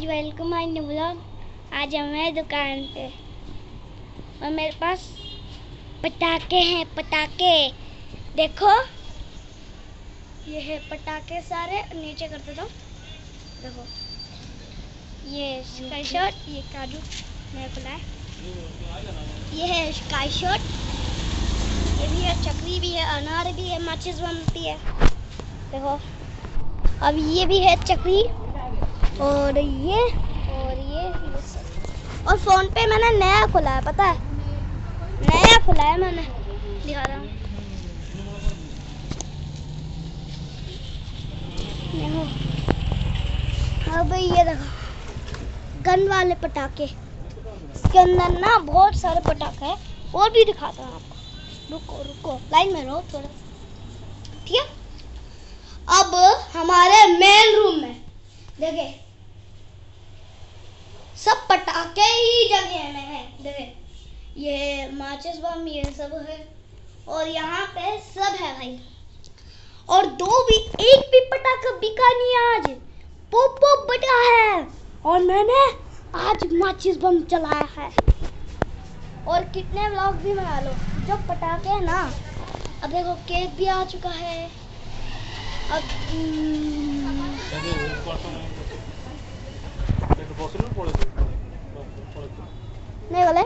Guys, welcome my new vlog. आज हम हैं दुकान पे और मेरे पास पटाखे हैं। पटाखे देखो, ये है पटाखे सारे। नीचे कर देता हूँ। देखो, ये स्काई शॉट, ये काजू मेरे को लाए, ये है स्काई शॉट, ये भी है, चक्री भी है, अनार भी है, माचिस बम भी है। देखो, अब ये भी है चक्री और ये सब। और फोन पे मैंने नया खोला है, पता है, नया खोला है मैंने, दिखा रहा हूँ। अब ये देखो, गन वाले पटाखे, इसके अंदर ना बहुत सारे पटाखे हैं। और भी दिखाता हूँ आपको, रुको लाइन में रहो थोड़ा, ठीक है। अब हमारे मेन रूम में देखे, सब पटाखे ही जगह में है। देखे, ये माचिस बम, ये सब है, और यहाँ पे सब है भाई। और एक भी पटाखा बिका नहीं आज, पॉप बटा है। और मैंने आज माचिस बम चलाया है। और कितने व्लॉग भी बना लो, जो पटाखे है ना। अब देखो, केक भी आ चुका है। अब नहीं बोले